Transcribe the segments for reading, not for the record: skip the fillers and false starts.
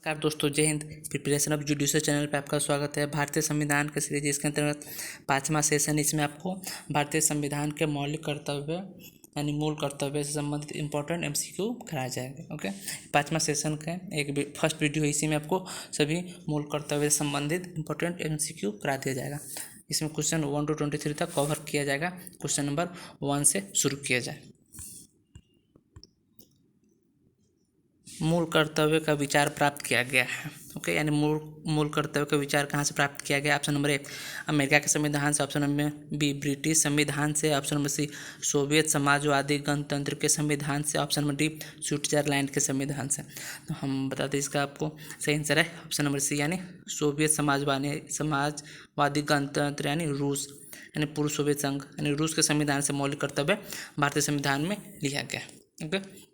नमस्कार दोस्तों, जय Hind. Preparation of judicial channel पे आपका स्वागत है। भारतीय संविधान के सीरीज इसके अंतर्गत 5वां सेशन। इसमें आपको भारतीय संविधान के मौलिक कर्तव्य यानी मूल कर्तव्य से संबंधित इंपॉर्टेंट एमसीक्यू कराया जाएगा। ओके, 5वां सेशन का एक फर्स्ट वीडियो है। इसी में आपको सभी मूल कर्तव्य से संबंधित इंपॉर्टेंट एमसीक्यू करा दिया जाएगा। इसमें क्वेश्चन 1 to 23 तक कवर किया जाएगा। क्वेश्चन नंबर 1 से शुरू किया जाए। मूल कर्तव्य का विचार प्राप्त किया गया है। ओके, यानी मूल कर्तव्य का विचार कहाँ से प्राप्त किया गया? ऑप्शन नंबर ए अमेरिका के संविधान से, ऑप्शन नंबर बी ब्रिटिश संविधान से, ऑप्शन नंबर सी सोवियत समाजवादी गणतंत्र के संविधान से, ऑप्शन नंबर डी स्विट्जरलैंड के संविधान से। तो हम बता दें इसका आपको सही आंसर है ऑप्शन नंबर सी, यानी सोवियत समाजवादी गणतंत्र यानी रूस यानी पूर्व सोवियत संघ यानी रूस के संविधान से मौलिक कर्तव्य भारतीय संविधान में लिया गया। ओके,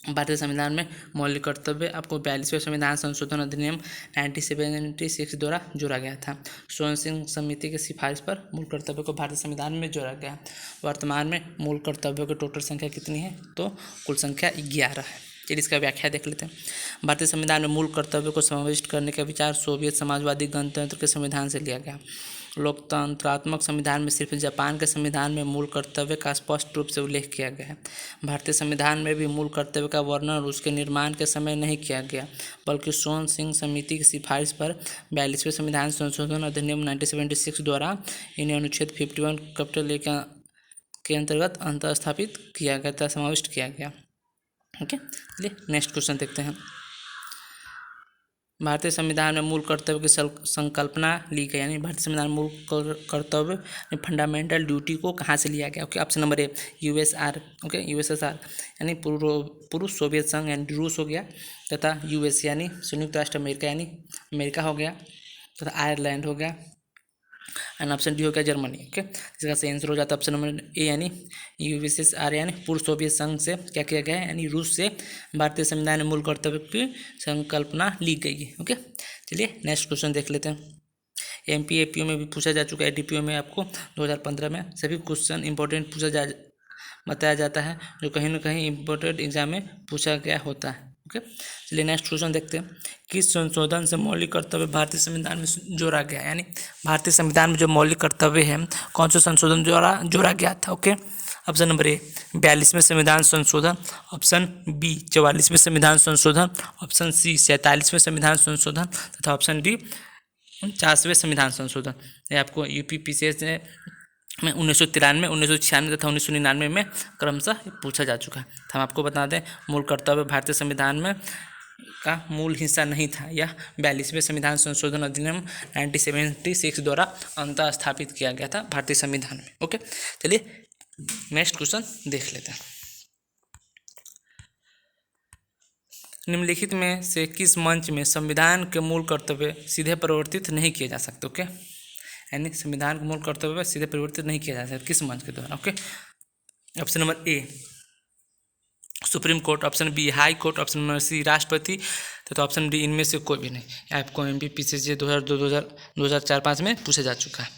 भारतीय संविधान में मौलिक कर्तव्य आपको 42वें संविधान संशोधन अधिनियम 1976 द्वारा जोड़ा गया था। स्वयं सिंह समिति की सिफारिश पर मूल कर्तव्य को भारतीय संविधान में जोड़ा गया। वर्तमान में मूल कर्तव्यों की टोटल संख्या कितनी है? तो कुल संख्या 11 है। चलिए इसका व्याख्या देख लेते हैं। भारतीय संविधान में मूल कर्तव्य को समाविष्ट करने का विचार सोवियत समाजवादी गणतंत्र के संविधान से लिया गया। लोकतंत्रात्मक संविधान में सिर्फ जापान के संविधान में मूल कर्तव्य का स्पष्ट रूप से उल्लेख किया गया है। भारतीय संविधान में भी मूल कर्तव्य का वर्णन उसके निर्माण के समय नहीं किया गया, बल्कि स्वयं सिंह समिति की सिफारिश पर 42वें संविधान संशोधन अधिनियम 1976 द्वारा इन्हें अनुच्छेद 51 कैपिटल ए के अंतर्गत अंतःस्थापित किया गया था, समाविष्ट किया गया। ओके, चलिए नेक्स्ट क्वेश्चन देखते हैं। भारतीय संविधान में मूल कर्तव्य की संकल्पना ली गई, यानी भारतीय संविधान में मूल कर्तव्य फंडामेंटल ड्यूटी को कहाँ से लिया गया? ओके, ऑप्शन नंबर ए यूएसआर। ओके, यूएसएसआर यानी पूर्व सोवियत संघ यानी रूस हो गया, तथा यूएस यानी संयुक्त राष्ट्र अमेरिका यानी अमेरिका हो गया, तथा आयरलैंड हो गया, एंड ऑप्शन डी हो गया जर्मनी। ओके, इसका सही आंसर हो जाता है ऑप्शन नंबर ए, यानी यूएसएसआर यानी पूर्व सोवियत संघ से क्या किया गया है, यानी रूस से भारतीय संविधान में मूल कर्तव्य की संकल्पना ली गई है। ओके, चलिए नेक्स्ट क्वेश्चन देख लेते हैं। एमपी एपीओ में भी पूछा जा चुका है, डीपीओ में आपको 2015 में सभी क्वेश्चन इंपॉर्टेंट बताया जाता है, जो कहीं ना कहीं इंपॉर्टेंट एग्जाम में पूछा गया होता है। ओके, चलिए नेक्स्ट क्वेश्चन देखते हैं। किस संशोधन से मौलिक कर्तव्य भारतीय संविधान में जोड़ा गया? यानी भारतीय संविधान में जो मौलिक कर्तव्य है कौन सा संशोधन द्वारा जोड़ा गया था? ओके, ऑप्शन नंबर ए 42वें संविधान संशोधन, ऑप्शन बी 44वें संविधान संशोधन, ऑप्शन सी 47वें संविधान संशोधन, तथा ऑप्शन डी 49वें संविधान संशोधन। ये आपको यूपीपीसीएस में 1993, 1996 तथा 1999 में क्रमशः पूछा जा चुका है। हम आपको बता दें, मूल कर्तव्य भारतीय संविधान में का मूल हिस्सा नहीं था। यह 42वें संविधान संशोधन अधिनियम 1976 द्वारा अंतःस्थापित किया गया था भारतीय संविधान में। ओके, चलिए नेक्स्ट क्वेश्चन देख लेते हैं। निम्नलिखित में से किस मंच में संविधान के मूल कर्तव्य सीधे परिवर्तित नहीं किए जा सकते? ओके, यानी संविधान के मूल कर्तव्य सीधे परिवर्तित नहीं किया जा सकता किस मंच के द्वारा? Okay, option number A Supreme Court, option B High Court, option number C राष्ट्रपति, तथा ऑप्शन डी इनमें से कोई भी नहीं। आपको एमपीपीसीसी 2004-5 में पूछा जा चुका है।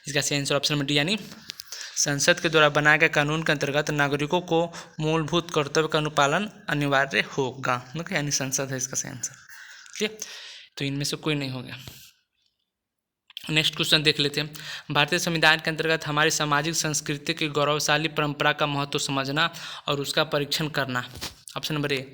इसका सही आंसर ऑप्शन नंबर डी, यानी संसद के द्वारा बनाए गए कानून के अंतर्गत नागरिकों को मूलभूत कर्तव्य का अनुपालन अनिवार्य होगा। ओके, यानी संसद है इसका सही आंसर। ठीक है, तो इनमें से कोई नहीं हो गया। नेक्स्ट क्वेश्चन देख लेते हैं। भारतीय संविधान के अंतर्गत हमारी सामाजिक संस्कृति की गौरवशाली परंपरा का महत्व समझना और उसका परीक्षण करना। ऑप्शन नंबर ए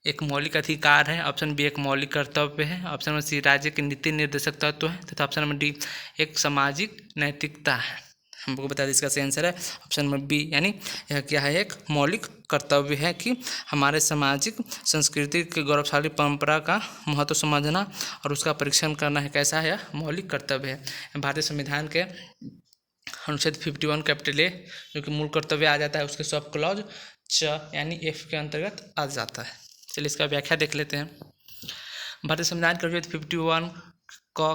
एक मौलिक अधिकार है, ऑप्शन बी एक मौलिक कर्तव्य है, ऑप्शन नंबर सी राज्य के नीति निर्देशक तत्व है, तथा ऑप्शन नंबर डी एक सामाजिक नैतिकता है। हमको बता दें इसका सही आंसर है ऑप्शन नंबर बी, यानी यह क्या है, एक मौलिक कर्तव्य है कि हमारे सामाजिक संस्कृति की गौरवशाली परंपरा का महत्व समझना और उसका परीक्षण करना है। कैसा है? यह मौलिक कर्तव्य है। भारतीय संविधान के अनुच्छेद 51 कैपिटल ए जो कि मूल कर्तव्य आ जाता है, उसके सब क्लॉज च यानी एफ के अंतर्गत आ जाता है। चलिए इसका व्याख्या देख लेते हैं। भारतीय संविधान के अनुच्छेद 51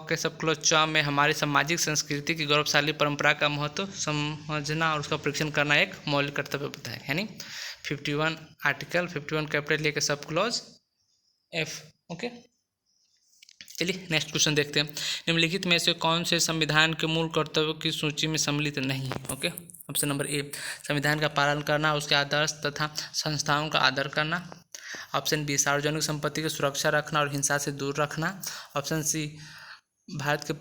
के सब क्लॉज च में हमारी सामाजिक संस्कृति की गौरवशाली परंपरा का महत्व समझना और उसका परीक्षण करना एक मौलिक कर्तव्य बताया, यानी 51 आर्टिकल 51 कैपिटल ए के सब क्लॉज एफ। ओके, चलिए नेक्स्ट क्वेश्चन देखते हैं। निम्नलिखित में से कौन से संविधान के मूल कर्तव्यों की सूची में सम्मिलित नहीं है? ओके, ऑप्शन नंबर ए संविधान का पालन करना, उसके आदर्श तथा संस्थाओं का आदर करना, ऑप्शन बी सार्वजनिक संपत्ति की सुरक्षा रखना और हिंसा से दूर रखना। ऑप्शन सी भारत के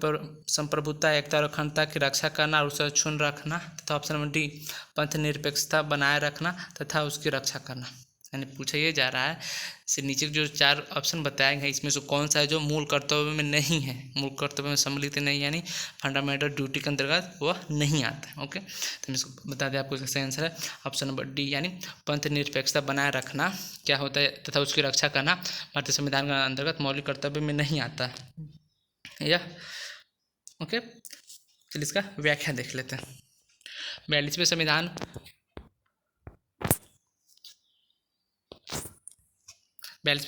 संप्रभुता, एकता और अखंडता की रक्षा करना और उसे अक्षुण्ण रखना। तथा ऑप्शन नंबर डी पंथ निरपेक्षता बनाए रखना तथा उसकी रक्षा करना। यानी पूछा ये जा रहा है से नीचे जो 4 ऑप्शन बताए गए इसमें से कौन सा है जो मूल कर्तव्य में नहीं है, मूल कर्तव्य में सम्मिलित नहीं, यानी फंडामेंटल ड्यूटी के अंतर्गत वह नहीं आता है। ओके, तो मैं इसको बता दें आपको, इसका सही आंसर है ऑप्शन नंबर डी, यानी पंथ निरपेक्षता बनाए रखना क्या होता है तथा उसकी रक्षा करना भारतीय संविधान के अंतर्गत मौलिक कर्तव्य में नहीं आता है। या ओके, चलिए इसका व्याख्या देख लेते हैं। 42वें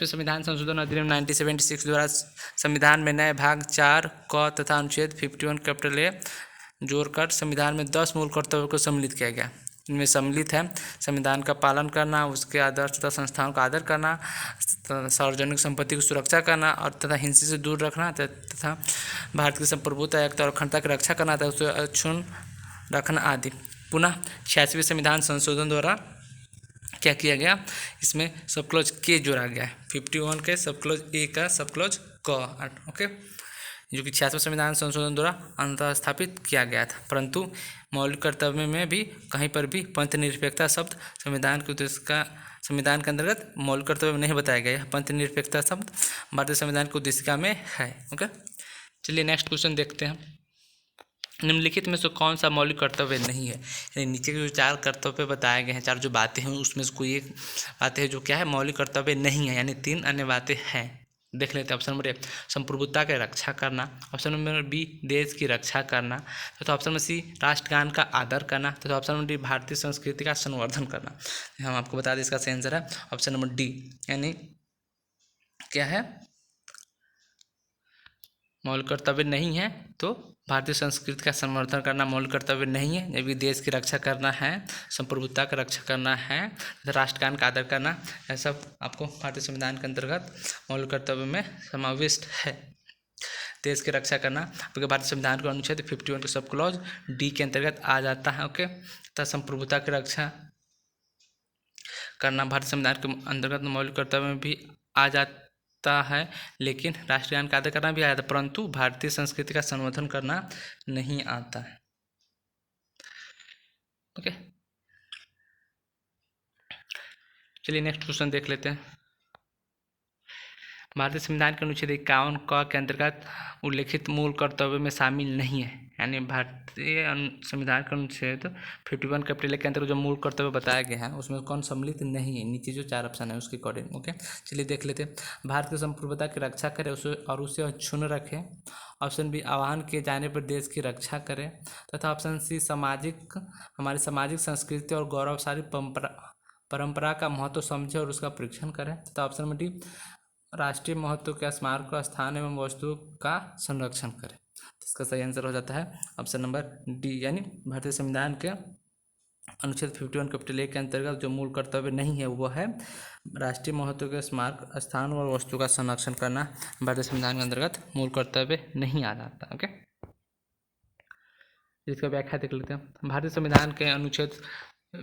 संविधान संशोधन अधिनियम 1976 द्वारा संविधान में नए भाग 4 क तथा अनुच्छेद 51 A जोड़कर संविधान में 10 मूल कर्तव्यों को सम्मिलित किया गया। इनमें सम्मिलित है संविधान का पालन करना, उसके आदर्श तथा संस्थाओं का आदर करना, सार्वजनिक संपत्ति की सुरक्षा करना और तथा हिंसा से दूर रखना तथा भारत की संप्रभुता, एकता और अखंडता की रक्षा करना तथा उसे अक्षुण्ण रखना आदि। पुनः 86वें संविधान संशोधन द्वारा क्या किया गया, इसमें सब क्लॉज के जोड़ा गया है। 51 के सब क्लॉज ए का सब क्लॉज क। ओके, जो कि 86वें संविधान संशोधन द्वारा अंतः स्थापित किया गया था। परंतु मौलिक कर्तव्य में भी कहीं पर भी पंथ निरपेक्षता शब्द संविधान के उद्देश्य का, संविधान के अंतर्गत मौलिक कर्तव्य में नहीं बताया गया। पंथ निरपेक्षता शब्द भारतीय संविधान की उद्देशिका में है। ओके, चलिए नेक्स्ट क्वेश्चन देखते हैं। निम्नलिखित में से कौन सा मौलिक कर्तव्य नहीं है, यानी नीचे के जो 4 कर्तव्य बताए गए हैं, 4 जो बातें हैं उसमें से कोई एक बात है जो क्या है मौलिक कर्तव्य नहीं है, यानी 3 अन्य बातें हैं। देख लेते हैं। ऑप्शन नंबर ए संप्रभुता की रक्षा करना, ऑप्शन नंबर बी देश की रक्षा करना तथा ऑप्शन नंबर सी राष्ट्रगान का आदर करना तथा ऑप्शन नंबर डी भारतीय संस्कृति का संवर्धन करना। हम आपको बता दें इसका सही आंसर है ऑप्शन नंबर डी, यानी क्या है मौलिक कर्तव्य नहीं है तो भारतीय संस्कृति का संवर्धन करना मौलिक कर्तव्य नहीं है, जबकि देश की रक्षा करना है, संप्रभुता की रक्षा करना है, राष्ट्रगान का आदर करना, यह सब आपको भारतीय संविधान के अंतर्गत मौलिक कर्तव्य में समाविष्ट है। देश की रक्षा करना क्योंकि भारतीय संविधान के अनुच्छेद 51 के सब क्लॉज डी के अंतर्गत आ जाता है। ओके, तथा संप्रभुता की रक्षा करना भारतीय संविधान के अंतर्गत मौलिक कर्तव्य में भी आ जाता है, लेकिन राष्ट्रगान का आदर करना भी आ जाता है, परंतु भारतीय संस्कृति का संवर्धन करना नहीं आता है। ओके, चलिए नेक्स्ट क्वेश्चन देख लेते हैं। भारतीय संविधान के अनुच्छेद 51 क के अंतर्गत उल्लेखित मूल कर्तव्य में शामिल नहीं है, यानी भारतीय संविधान के अनुच्छेद 51 कैपिटल के अंतर्गत जो मूल कर्तव्य बताए गए हैं उसमें कौन सम्मिलित नहीं है। नीचे जो 4 ऑप्शन है उसके अकॉर्डिंग। ओके, चलिए देख लेते हैं। भारत की संप्रभुता की रक्षा करे उसे अक्षुण्ण रखे। ऑप्शन बी आह्वान किए जाने पर देश की रक्षा करें तथा ऑप्शन सी हमारी सामाजिक संस्कृति और गौरवशाली परंपरा का महत्व समझे और उसका परीक्षण करें तथा ऑप्शन नंबर डी राष्ट्रीय महत्व के स्मारक स्थान एवं वस्तुओं का संरक्षण करें। इसका सही आंसर हो जाता है ऑप्शन नंबर डी, यानी भारतीय संविधान के अनुच्छेद 51 कैपिटल ए के अंतर्गत जो मूल कर्तव्य नहीं है वो है राष्ट्रीय महत्व के स्मारक स्थान और वस्तु का संरक्षण करना। भारतीय संविधान के अंतर्गत मूल कर्तव्य नहीं आ जाता। ओके, इसका व्याख्या देख लेते हैं। भारतीय संविधान के अनुच्छेद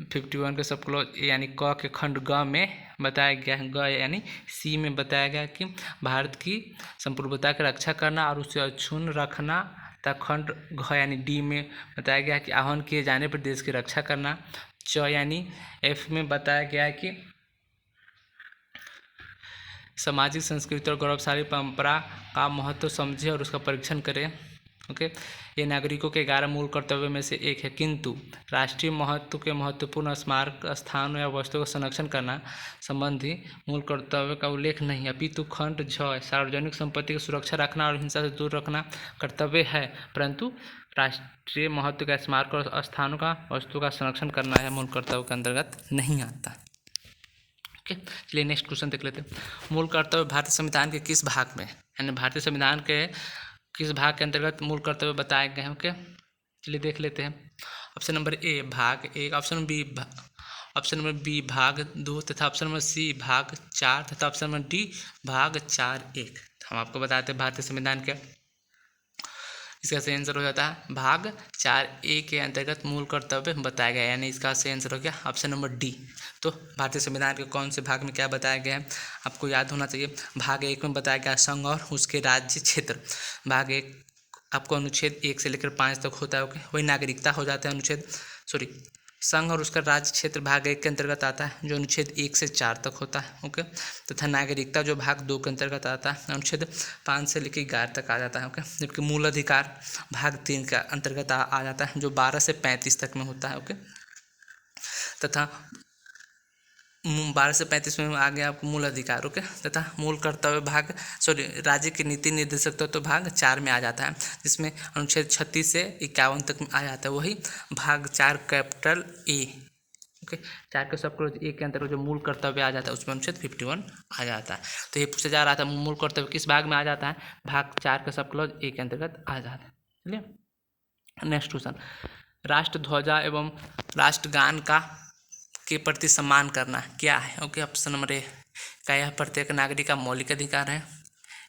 51 के सब क्लॉज यानी क के खंड ग में बताया गया है, ग यानी सी में बताया गया कि भारत की संप्रभुता की रक्षा करना और उसे अक्षुण्ण रखना तथा खंड घ यानी डी में बताया गया है कि आह्वान किए जाने पर देश की रक्षा करना। च यानी एफ में बताया गया है कि सामाजिक संस्कृति और गौरवशाली परंपरा का महत्व समझे और उसका परीक्षण करें। ओके, ये नागरिकों के 11 मूल कर्तव्यों में से एक है, किंतु राष्ट्रीय महत्व के महत्वपूर्ण स्मारक स्थान या वस्तुओं का संरक्षण करना संबंधी मूल कर्तव्य का उल्लेख नहीं है, अपितु खंड झ सार्वजनिक संपत्ति की सुरक्षा रखना और हिंसा से दूर रखना कर्तव्य है, परंतु राष्ट्रीय महत्व के स्मारक और स्थानों का वस्तुओं का संरक्षण करना है मूल कर्तव्य के अंतर्गत नहीं आता। ओके, चलिए नेक्स्ट क्वेश्चन देख लेते हैं। मूल कर्तव्य भारतीय संविधान के किस भाग में, यानी भारतीय संविधान के किस भाग के अंतर्गत मूल कर्तव्य बताए गए हैं। ओके, चलिए देख लेते हैं। ऑप्शन नंबर ए भाग 1, ऑप्शन नंबर बी भाग 2 तथा ऑप्शन नंबर सी भाग 4 तथा ऑप्शन नंबर डी भाग 4(1). हम आपको बताते हैं भारतीय संविधान के इसका सही आंसर हो जाता है भाग 4A के अंतर्गत मूल कर्तव्य बताया गया है, यानी इसका सही आंसर हो गया ऑप्शन नंबर डी। तो भारतीय संविधान के कौन से भाग में क्या बताया गया है आपको याद होना चाहिए। भाग 1 में बताया गया संघ और उसके राज्य क्षेत्र। भाग 1 आपको अनुच्छेद 1 से लेकर 5 तक होता है, ओके। वही नागरिकता हो जाता है अनुच्छेद संघ और उसका राज्य क्षेत्र भाग 1 के अंतर्गत आता है, जो अनुच्छेद 1 से 4 तक होता है, ओके। तथा नागरिकता जो भाग 2 के अंतर्गत आता है, अनुच्छेद 5 से लेकर 11 तक आ जाता है, ओके। जबकि मूल अधिकार भाग 3 के अंतर्गत आ जाता है, जो 12 से 35 तक में होता है, ओके। तथा 12 से 35 में आ गया आपको मूल अधिकार, ओके। तथा मूल कर्तव्य भाग राज्य के नीति निर्देशक तत्व भाग 4 में आ जाता है, जिसमें अनुच्छेद 36 से 51 तक में आ जाता है। वही भाग 4 कैपिटल ए, ओके। 4 के सब क्लोज ए के अंतर्गत जो मूल कर्तव्य आ जाता है उसमें अनुच्छेद 51 आ जाता है। तो ये पूछा जा रहा था मूल कर्तव्य किस भाग में आ जाता है, भाग 4 के सब क्लोज ए के अंतर्गत आ जाता है। चलिए नेक्स्ट क्वेश्चन, राष्ट्र ध्वजा एवं राष्ट्रगान के प्रति सम्मान करना क्या है, ओके। ऑप्शन नंबर ए, क्या यह प्रत्येक नागरिक का मौलिक अधिकार है,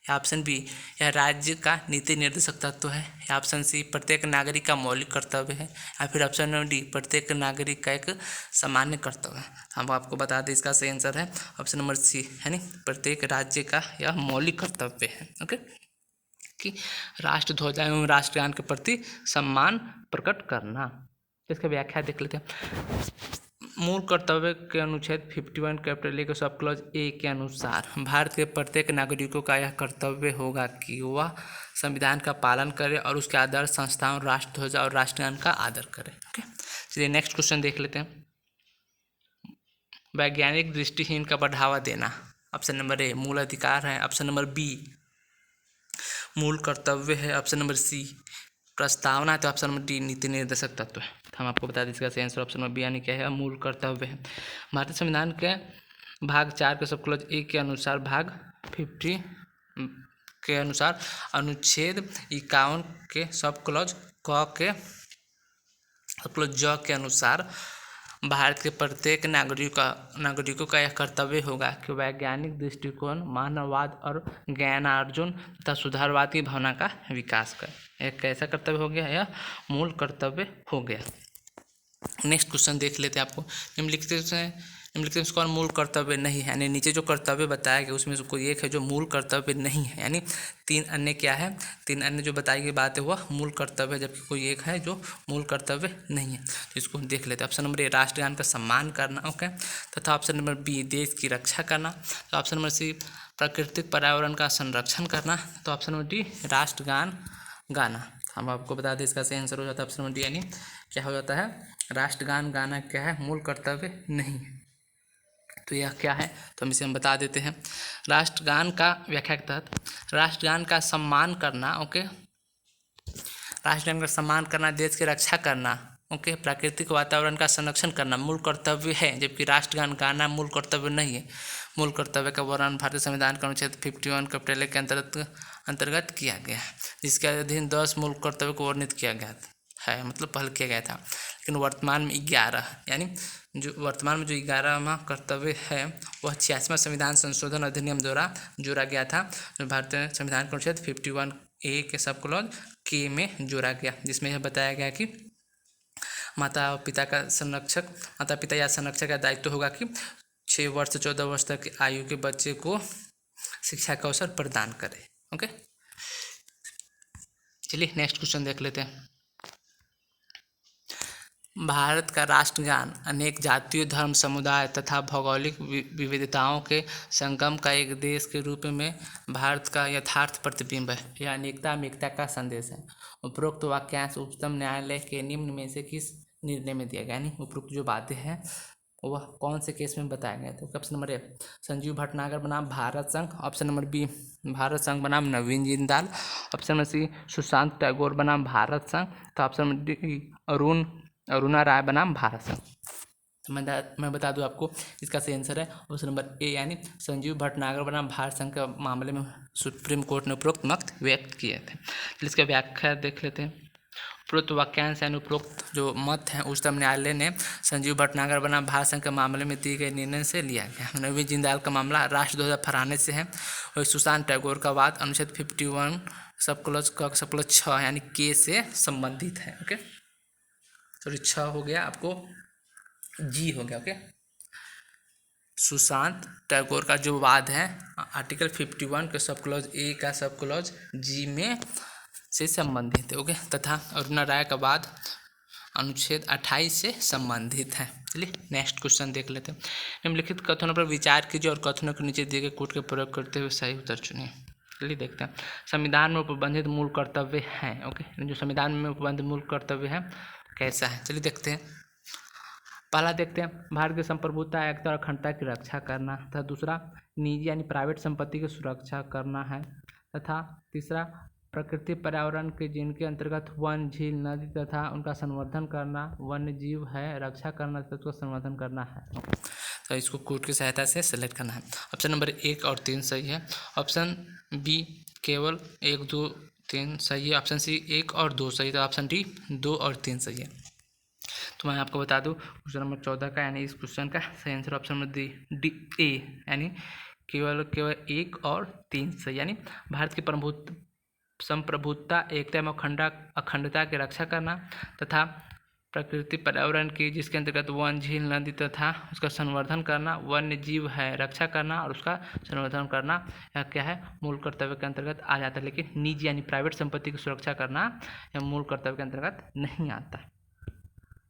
या ऑप्शन बी, यह राज्य का नीति निर्देशक तत्व है, या ऑप्शन सी, प्रत्येक नागरिक का मौलिक कर्तव्य है, या फिर ऑप्शन नंबर डी, प्रत्येक नागरिक का एक सामान्य कर्तव्य है। हम आपको बता दें इसका सही आंसर है ऑप्शन नंबर सी, यानी प्रत्येक राज्य का यह मौलिक कर्तव्य है, ओके, कि राष्ट्र ध्वजा एवं राष्ट्रगान के प्रति सम्मान प्रकट करना। इसका व्याख्या देख लेते हैं। मूल कर्तव्य के अनुच्छेद 51 कैपिटल ए के सब क्लॉज ए के अनुसार भारत के प्रत्येक नागरिकों का यह कर्तव्य होगा कि वह संविधान का पालन करे और उसके आदर्श संस्थाओं राष्ट्र ध्वजा और राष्ट्रगान का आदर करे, ओके। चलिए नेक्स्ट क्वेश्चन देख लेते हैं। वैज्ञानिक दृष्टिहीन का बढ़ावा देना, ऑप्शन नंबर ए मूल अधिकार है, ऑप्शन नंबर बी मूल कर्तव्य है, ऑप्शन नंबर सी प्रस्तावना है, तो ऑप्शन नंबर डी नीति निर्देशक तत्व है। हम आपको बता दें इसका सही आंसर ऑप्शन नंबर बी यानी क्या है, मूल कर्तव्य है। भारतीय संविधान के भाग 4 के सब क्लॉज ए के अनुसार भाग 50 के अनुसार अनुच्छेद 51 के सब क्लॉज क के सब क्लॉज ज के अनुसार भारत के प्रत्येक नागरिकों का यह कर्तव्य होगा कि वैज्ञानिक दृष्टिकोण, मानववाद और ज्ञानार्जन तथा सुधारवाद की भावना का विकास करें। एक कैसा कर्तव्य हो गया, यह मूल कर्तव्य हो गया। नेक्स्ट क्वेश्चन देख लेते हैं। आपको निम्नलिखित में कौन मूल कर्तव्य नहीं है, यानी नीचे जो कर्तव्य बताया गया उसमें से कोई एक है जो मूल कर्तव्य नहीं है, यानी 3 अन्य क्या है, 3 अन्य जो बताई गई बात है वह मूल कर्तव्य है, जबकि कोई एक है जो मूल कर्तव्य नहीं है। तो इसको देख लेते हैं। ऑप्शन नंबर ए राष्ट्रगान का सम्मान करना, ओके, तथा ऑप्शन नंबर बी देश की रक्षा करना, तो ऑप्शन नंबर सी प्राकृतिक पर्यावरण का संरक्षण करना, तो ऑप्शन नंबर डी राष्ट्रगान गाना। हम आपको बता दें इसका सही आंसर हो जाता है ऑप्शन नंबर डी, यानी क्या हो जाता है, राष्ट्रगान गाना क्या है, मूल कर्तव्य नहीं है। तो यह क्या है, तो हम इसे बता देते हैं। राष्ट्रगान का व्याख्या के तहत राष्ट्रगान का सम्मान करना, ओके, राष्ट्रगान का सम्मान करना, देश की रक्षा करना, ओके, प्राकृतिक वातावरण का संरक्षण करना मूल कर्तव्य है, जबकि राष्ट्रगान गाना मूल कर्तव्य नहीं है। मूल कर्तव्य का वर्णन भारतीय संविधान के अनुच्छेद 51 कैपिटल ए के अंतर्गत किया गया है, जिसके अधीन 10 मूल कर्तव्य को वर्णित किया गया है, मतलब पहल किया गया था। लेकिन वर्तमान में 11, यानी जो वर्तमान में जो 11वां कर्तव्य है वह 86वां संविधान संशोधन अधिनियम द्वारा जोड़ा गया था, जो भारतीय संविधान के अनुच्छेद 51 ए के सब क्लॉज के में जोड़ा गया, जिसमें यह बताया गया कि माता पिता या संरक्षक का दायित्व होगा कि 6 वर्ष से 14 वर्ष तक की आयु के बच्चे को शिक्षा का अवसर प्रदान करे, ओके। चलिए नेक्स्ट क्वेश्चन देख लेते हैं। भारत का राष्ट्रगान अनेक जातियों, धर्म, समुदाय तथा भौगोलिक विविधताओं के संगम का एक देश के रूप में भारत का यथार्थ प्रतिबिंब है। यह अनेकता में एकता का संदेश है। उपरोक्त वाक्यांश उच्चतम न्यायालय के निम्न में से किस निर्णय में दिया गया, यानी उपरोक्त जो बातें हैं वह कौन से केस में बताया गया। तो option number A Sanjeev Bhatnagar बनाम भारत संघ, ऑप्शन नंबर बी भारत संघ बनाम Naveen Jindal, option number C Sushant Tagore बनाम भारत संघ, तो option number D Aruna Rai बनाम भारत संघ। तो मैं बता दूं आपको इसका सही आंसर है ऑप्शन नंबर ए, यानी संजीव भटनागर बनाम भारत संघ के मामले में सुप्रीम कोर्ट ने उपरोक्त मत व्यक्त किए थे। तो इसका व्याख्या देख लेते हैं। उपरोक्त वाक्यांश यानी उपरोक्त जो मत है उच्चतम न्यायालय ने संजीव भटनागर बनाम भारत संघ के मामले में दिए गए निर्णय से लिया गया। नवीन जिंदाल का मामला राष्ट्रध्वज फहराने से है और सुशांत टैगोर का वाद अनुच्छेद 51 सब क्लॉज 6 यानी के से संबंधित है। ओके, सॉरी 6 हो गया, आपको जी हो गया। ओके, सुशांत टैगोर का जो वाद है आर्टिकल 51 के सब क्लॉज ए का सब क्लॉज जी में से संबंधित है। ओके, तथा अरुणा राय का वाद अनुच्छेद 28 से संबंधित है। चलिए नेक्स्ट क्वेश्चन देख लेते हैं। निम्नलिखित कथनों पर विचार कीजिए और कथनों के नीचे दिए गए कोड के प्रयोग करते हुए सही उत्तर चुनिए। चलिए देखते हैं। संविधान में उपबंधित मूल कर्तव्य हैं। ओके, जो संविधान में उपबंधित मूल कर्तव्य है कैसा है, चलिए देखते हैं। पहला देखते हैं, भारत की संप्रभुता, एकता और अखंडता की रक्षा करना, तथा दूसरा निजी यानी प्राइवेट संपत्ति की सुरक्षा करना है, तथा तीसरा प्रकृति पर्यावरण के जिनके अंतर्गत वन, झील, नदी तथा उनका संवर्धन करना, वन्य जीव है रक्षा करना तथा उसका संवर्धन करना है। तो इसको कोड की सहायता से सेलेक्ट करना है। ऑप्शन नंबर 1 और 3 सही है। ऑप्शन बी केवल 1, 2, 3 सही है। ऑप्शन सी 1 और 2 सही है। तो ऑप्शन डी 2 और 3 सही है। तो मैं आपको बता दूं क्वेश्चन नंबर 14 का यानी इस क्वेश्चन का सही answer option number D A यानी केवल 1 और 3 सही, यानी भारत की संप्रभुता, एकता एवं अखंडता की रक्षा करना तथा प्रकृति पर्यावरण की जिसके अंतर्गत वन, झील, नदी तथा उसका संवर्धन करना, वन्य जीव है रक्षा करना और उसका संवर्धन करना, यह क्या है मूल कर्तव्य के अंतर्गत आ जाता है। लेकिन निजी यानी प्राइवेट संपत्ति की सुरक्षा करना यह मूल कर्तव्य के अंतर्गत नहीं आता।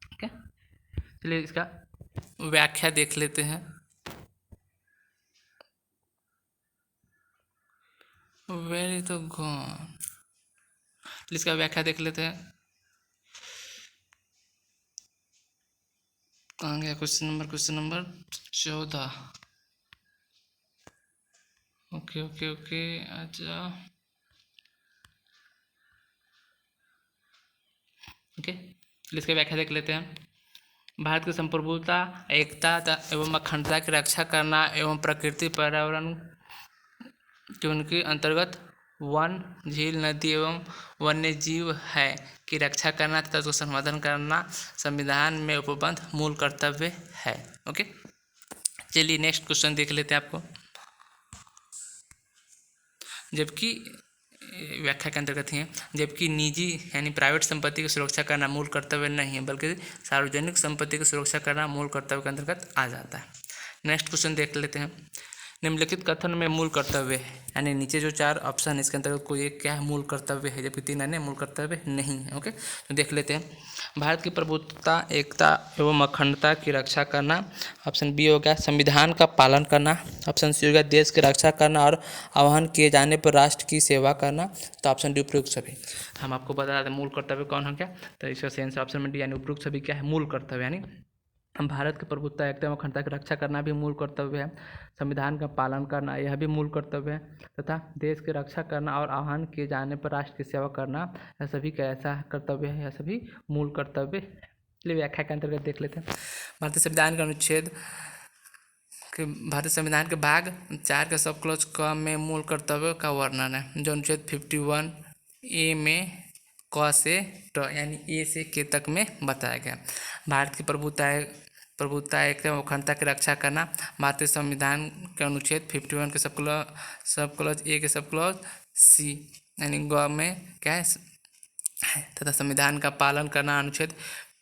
ठीक है, चलिए इसका व्याख्या देख लेते हैं। वेरी तो गॉन, इसका व्याख्या देख लेते हैं। कहाँ गया क्वेश्चन नंबर 14। ओके अच्छा ओके, इसकी व्याख्या देख लेते हैं। भारत की संप्रभुता, एकता एवं अखंडता की रक्षा करना एवं प्रकृति पर्यावरण के उनके अंतर्गत वन, झील, नदी एवं वन्य जीव है की रक्षा करना तथा उसका संवर्धन करना संविधान में उपबद्ध मूल कर्तव्य है। ओके, चलिए नेक्स्ट क्वेश्चन देख लेते हैं। आपको जबकि व्याख्या के अंतर्गत है, जबकि निजी यानी प्राइवेट संपत्ति की सुरक्षा करना मूल कर्तव्य नहीं है बल्कि सार्वजनिक संपत्ति की सुरक्षा करना मूल कर्तव्य के अंतर्गत आ जाता है। नेक्स्ट क्वेश्चन देख लेते हैं। निम्नलिखित कथन में मूल कर्तव्य है, यानी नीचे जो 4 ऑप्शन है इसके अंतर्गत कोई एक क्या है मूल कर्तव्य है, जबकि 3 अन्य मूल कर्तव्य नहीं है। ओके, तो देख लेते हैं। भारत की प्रभुत्ता, एकता एवं अखंडता की रक्षा करना, ऑप्शन बी हो गया संविधान का पालन करना, ऑप्शन सी हो गया देश की रक्षा करना और आह्वान किए जाने पर राष्ट्र की सेवा करना, तो ऑप्शन डी उपयुक्त सभी। हम आपको बता दें मूल कर्तव्य कौन है क्या, तो इसका सही आंसर ऑप्शन में डी यानी उपयुक्त सभी क्या है मूल कर्तव्य, यानी हम भारत की प्रभुत्ता, एकता एवं अखंडता की रक्षा करना भी मूल कर्तव्य है, संविधान का पालन करना यह भी मूल कर्तव्य है, तथा देश की रक्षा करना और आह्वान किए जाने पर राष्ट्र की सेवा करना यह सभी कैसा कर्तव्य है, यह सभी मूल कर्तव्य है। चलिए व्याख्या के अंतर्गत देख लेते हैं। भारतीय संविधान के अनुच्छेद के भारतीय संविधान के भाग 4 के सब क्लॉज क में मूल कर्तव्य का वर्णन है, जो अनुच्छेद 51 ए में क से ट यानी ए से के तक में बताया गया। भारत की प्रभुत्ता, एकता एवं अखंडता की रक्षा करना भारतीय संविधान के अनुच्छेद 51 के सब क्लॉज ए के सब क्लॉज सी यानी ग में क्या है तथा संविधान का पालन करना अनुच्छेद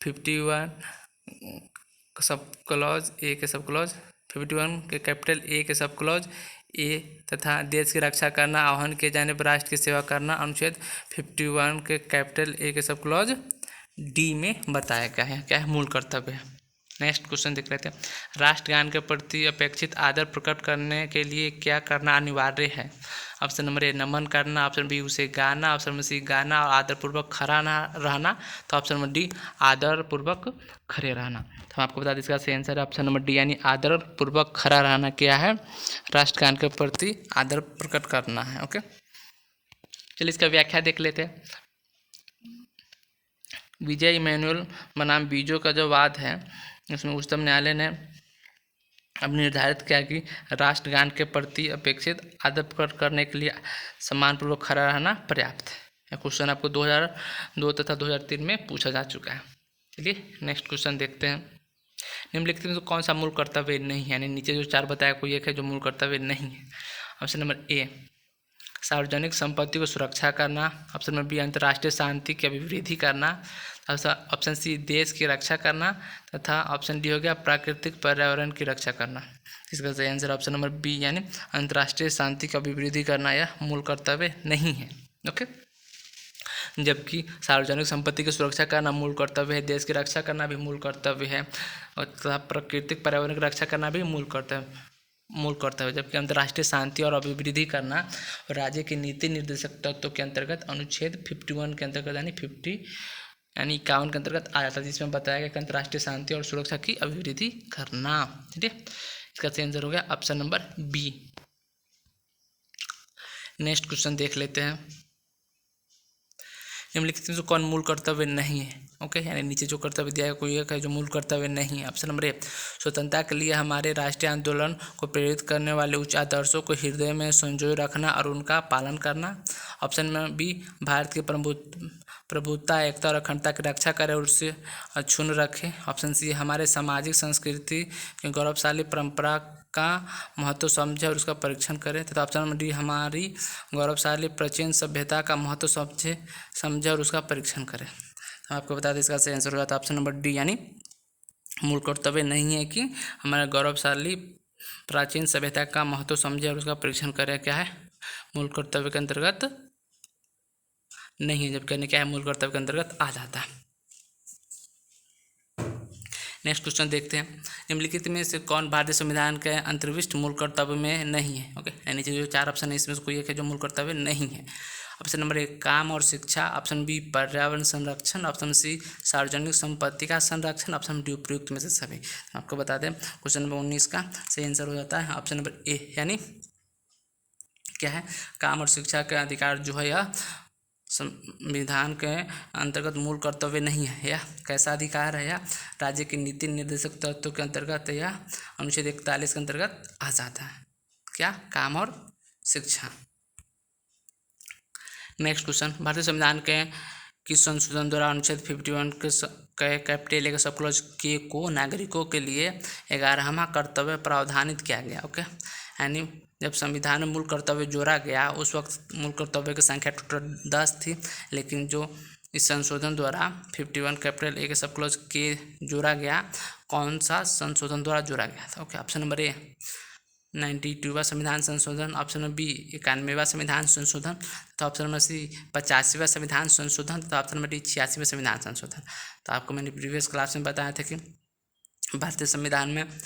51 सब क्लॉज ए के सब क्लॉज 51 के कैपिटल ए के सब क्लॉज ए तथा देश की रक्षा करना, आह्वान किए जाने पर राष्ट्र की सेवा करना अनुच्छेद 51 के कैपिटल ए के सब क्लॉज डी में बताया गया है क्या है मूल कर्तव्य है। नेक्स्ट क्वेश्चन देख लेते हैं। राष्ट्रगान के प्रति अपेक्षित आदर प्रकट करने के लिए क्या करना अनिवार्य है, ऑप्शन नंबर ए नमन करना, ऑप्शन बी उसे गाना, ऑप्शन नंबर सी गाना और आदरपूर्वक खड़ा रहना, तो ऑप्शन नंबर डी आदरपूर्वक खड़े रहना। तो हम आपको बता दें इसका सही आंसर है ऑप्शन नंबर डी यानी आदरपूर्वक खड़ा रहना क्या है राष्ट्रगान के प्रति आदर प्रकट करना है। ओके, चलिए इसका व्याख्या देख लेते हैं। विजय इमैनुअल बनाम बीजो का जो वाद है उसमें उच्चतम न्यायालय ने अब निर्धारित किया कि राष्ट्रगान के प्रति अपेक्षित आदर प्रकट करने के लिए सम्मानपूर्वक खड़ा रहना पर्याप्त है। यह क्वेश्चन आपको 2002 तथा 2003 में पूछा जा चुका है। चलिए नेक्स्ट क्वेश्चन देखते हैं। निम्नलिखित में तो कौन सा मूल कर्तव्य नहीं है, यानी नीचे जो 4 बताया कोई एक है जो मूल कर्तव्य नहीं है। ऑप्शन नंबर ए सार्वजनिक संपत्ति को सुरक्षा करना, ऑप्शन नंबर बी अंतर्राष्ट्रीय शांति की अभिवृद्धि करना, तथा ऑप्शन सी देश की रक्षा करना, तथा ऑप्शन डी हो गया प्राकृतिक पर्यावरण की रक्षा करना। इसका सही आंसर ऑप्शन नंबर बी यानी अंतर्राष्ट्रीय शांति की अभिवृद्धि करना यह मूल कर्तव्य नहीं है। ओके, जबकि सार्वजनिक संपत्ति की सुरक्षा करना मूल कर्तव्य है, देश की रक्षा करना भी मूल कर्तव्य है, और तथा प्राकृतिक पर्यावरण की रक्षा करना भी मूल कर्तव्य, जबकि अंतर्राष्ट्रीय शांति और अभिवृद्धि करना राज्य के नीति निर्देशक तत्वों के अंतर्गत अनुच्छेद 51 के अंतर्गत यानी 51 के अंतर्गत आ जाता है, जिसमें बताया गया कि अंतर्राष्ट्रीय शांति और सुरक्षा की अभिवृद्धि करना। ठीक है, इसका सही आंसर हो गया option number B. Next question देख लेते हैं। निम्नलिखित में से कौन मूल कर्तव्य नहीं है। ओके, यानी नीचे जो कर्तव्य दिया है कोई एक है जो मूल कर्तव्य नहीं है। ऑप्शन नंबर ए स्वतंत्रता के लिए हमारे राष्ट्रीय आंदोलन को प्रेरित करने वाले उच्च आदर्शों को हृदय में संजोए रखना और उनका पालन करना। ऑप्शन नंबर बी भारत की प्रभुत्ता, एकता और अखंडता की रक्षा करे और उससे अक्षुण्ण रखे। ऑप्शन सी हमारे सामाजिक संस्कृति की गौरवशाली परंपरा का महत्व समझे और उसका परीक्षण करें। तथा ऑप्शन नंबर डी हमारी गौरवशाली प्राचीन सभ्यता का महत्व समझे और उसका परीक्षण करें। हम आपको बता दें इसका सही आंसर हो जाता है ऑप्शन नंबर डी, यानी मूल कर्तव्य नहीं है कि हमारे गौरवशाली प्राचीन सभ्यता का महत्व समझे और उसका परीक्षण करें। क्या है, मूल कर्तव्य के अंतर्गत नहीं है, जबकि क्या है मूल कर्तव्य के अंतर्गत आ जाता है। नेक्स्ट क्वेश्चन देखते हैं। निम्नलिखित में से कौन भारतीय संविधान के अंतर्विष्ट मूल कर्तव्य में नहीं है। ओके, नीचे जो 4 ऑप्शन है इसमें से कोई एक है जो मूल कर्तव्य नहीं है। ऑप्शन नंबर ए काम और शिक्षा, ऑप्शन बी पर्यावरण संरक्षण, ऑप्शन सी सार्वजनिक संपत्ति का संरक्षण, ऑप्शन डी उपयुक्त में से सभी। आपको बता दें क्वेश्चन नंबर 19 का सही आंसर हो जाता है ऑप्शन नंबर ए, यानी क्या है काम और शिक्षा के अधिकार जो है यह संविधान के अंतर्गत मूल कर्तव्य नहीं है। यह कैसा अधिकार है, यह राज्य के नीति निर्देशक तत्वों के अंतर्गत यह अनुच्छेद 41 के अंतर्गत आ जाता है। क्या, काम और शिक्षा। नेक्स्ट क्वेश्चन, भारतीय संविधान के किस संशोधन द्वारा अनुच्छेद 51 के कैपिटल ए के सब क्लॉज के को नागरिकों के लिए 11वां कर्तव्य प्रावधानित किया गया। ओके, यानी जब संविधान में मूल कर्तव्य जोड़ा गया उस वक्त मूल कर्तव्य की संख्या टोटल 10 थी, लेकिन जो इस संशोधन द्वारा 51 कैपिटल ए के सब क्लॉज के जोड़ा गया, कौन सा संशोधन द्वारा जोड़ा गया था। ओके, ऑप्शन नंबर ए 92वां संविधान संशोधन, ऑप्शन नंबर बी 91वां संविधान संशोधन, तो ऑप्शन नंबर सी 85वां संविधान संशोधन, तो ऑप्शन नंबर डी 86वां संविधान संशोधन। तो आपको मैंने प्रीवियस क्लास में बताया था कि भारतीय संविधान में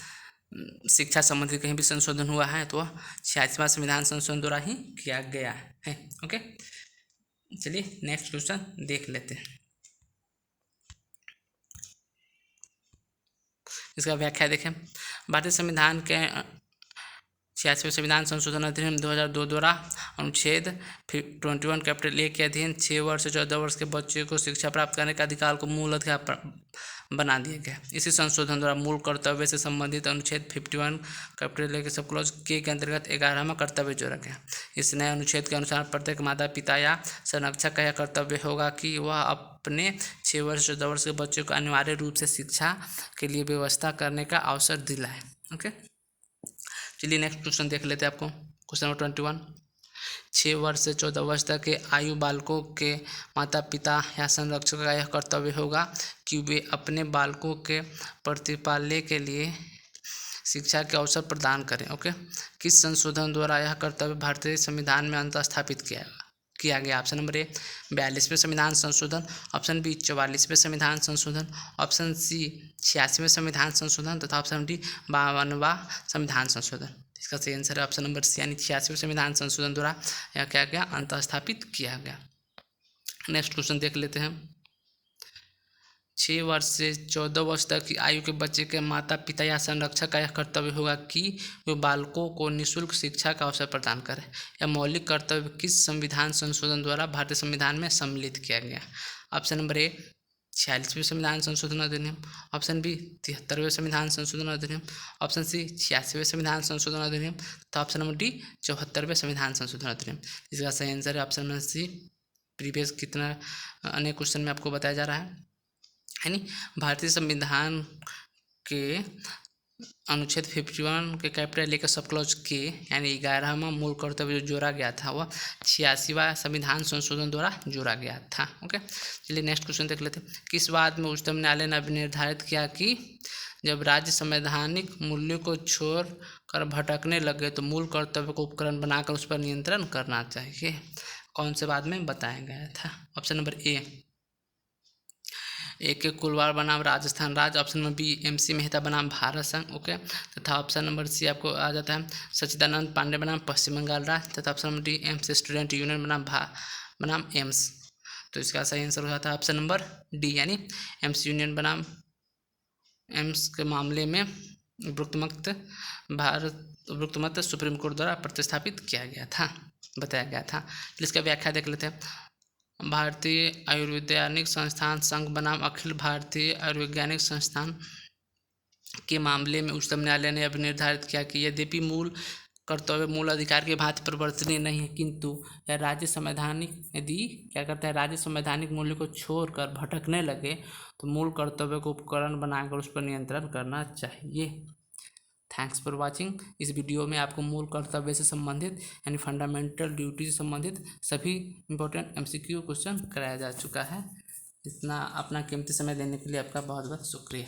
शिक्षा संबंधी कहीं भी संशोधन हुआ है तो 86वां संविधान संशोधन द्वारा ही किया गया है। ओके, चलिए नेक्स्ट क्वेश्चन देख लेते हैं। इसका व्याख्या देखें। भारतीय संविधान के 86वें संविधान संशोधन अधिनियम 2002 द्वारा अनुच्छेद 21 कैपिटल ए के अधीन 6 वर्ष से 14 वर्ष के बच्चे को शिक्षा प्राप्त करने का अधिकार को मूल अधिकार बना दिया गया। इसी संशोधन द्वारा मूल कर्तव्य से संबंधित अनुच्छेद 51 कैपिटल ए के सब क्लॉज के अंतर्गत 11वां कर्तव्य जोड़ा गया। इस नए अनुच्छेद के अनुसार प्रत्येक माता पिता या संरक्षक का यह कर्तव्य होगा कि वह अपने 6 वर्ष से 14 वर्ष के बच्चे को अनिवार्य रूप से शिक्षा के लिए व्यवस्था करने का अवसर दिलाए। ओके, चलिए नेक्स्ट क्वेश्चन देख लेते हैं। आपको क्वेश्चन नंबर 21, 6 वर्ष से 14 वर्ष तक के आयु बालकों के माता पिता या संरक्षक का यह कर्तव्य होगा कि वे अपने बालकों के प्रतिपालने के लिए शिक्षा के अवसर प्रदान करें। ओके, किस संशोधन द्वारा यह कर्तव्य भारतीय संविधान में अंतः स्थापित किया गया। ऑप्शन नंबर ए 42वें संविधान संशोधन, ऑप्शन बी 44वें संविधान संशोधन, ऑप्शन सी 86वें संविधान संशोधन, तथा ऑप्शन डी 52वां संविधान संशोधन। इसका सही आंसर है ऑप्शन नंबर सी, यानी 86वें संविधान संशोधन द्वारा यह क्या गया अंतः स्थापित किया गया। नेक्स्ट क्वेश्चन देख लेते हैं। 6 वर्ष से 14 वर्ष तक की आयु के बच्चे के माता पिता या संरक्षक का यह कर्तव्य होगा कि वे बालकों को निःशुल्क शिक्षा का अवसर प्रदान करें। यह मौलिक कर्तव्य किस संविधान संशोधन द्वारा भारतीय संविधान में सम्मिलित किया गया। ऑप्शन नंबर ए 46वें संविधान संशोधन अधिनियम, ऑप्शन बी 73वें संविधान संशोधन अधिनियम, ऑप्शन सी 86वें संविधान संशोधन अधिनियम, तो ऑप्शन नंबर डी 74वें संविधान संशोधन अधिनियम। इसका सही आंसर है ऑप्शन नंबर सी प्रीवियस कितना अनेक क्वेश्चन में आपको बताया जा रहा है नहीं। भारतीय संविधान के अनुच्छेद 51 के कैपिटल लेकर सब क्लॉज के यानी 11वां मूल कर्तव्य जो जोड़ा गया था वह 86वां संविधान संशोधन द्वारा जोड़ा गया था। ओके, चलिए नेक्स्ट क्वेश्चन देख लेते हैं। किस बात में उच्चतम न्यायालय ने निर्धारित किया कि जब राज्य संवैधानिक मूल्यों को छोड़ कर भटकने लगे तो मूल कर्तव्य को उपकरण बनाकर उस पर नियंत्रण करना चाहिए? कौन से बाद में बताया गया था? ऑप्शन नंबर ए के कुलवाड़ बनाम राजस्थान राज्य, option number B MC Mehta बनाम भारत संघ, ओके, तथा ऑप्शन नंबर सी आपको आ जाता है सच्चिदानंद पांडे बनाम पश्चिम बंगाल राज्य, तथा option number D MC student union बनाम एम्स। तो इसका सही आंसर हो जाता है ऑप्शन नंबर डी यानी एम्स यूनियन बनाम एम्स के मामले में उपरोक्त मत सुप्रीम कोर्ट द्वारा प्रतिस्थापित किया गया था, बताया गया था। इसका व्याख्या देख लेते हैं। भारतीय आयुर्वैज्ञानिक संस्थान संघ बनाम अखिल भारतीय आयुर्वैज्ञानिक संस्थान के मामले में उच्चतम न्यायालय ने अब निर्धारित किया कि यद्यपि मूल कर्तव्य मूल अधिकार के भांति परिवर्तनीय नहीं है, किंतु यह राज्य संवैधानिक यदि क्या करता है राज्य संवैधानिक मूल्य को छोड़कर भटकने लगे तो मूल कर्तव्य को उपकरण बनाकर उस पर नियंत्रण करना चाहिए। Thanks for watching. इस वीडियो में आपको मूल कर्तव्य से संबंधित यानी फंडामेंटल ड्यूटी से संबंधित सभी इंपॉर्टेंट MCQ क्वेश्चन कराया जा चुका है। इतना अपना कीमती समय देने के लिए आपका बहुत बहुत शुक्रिया।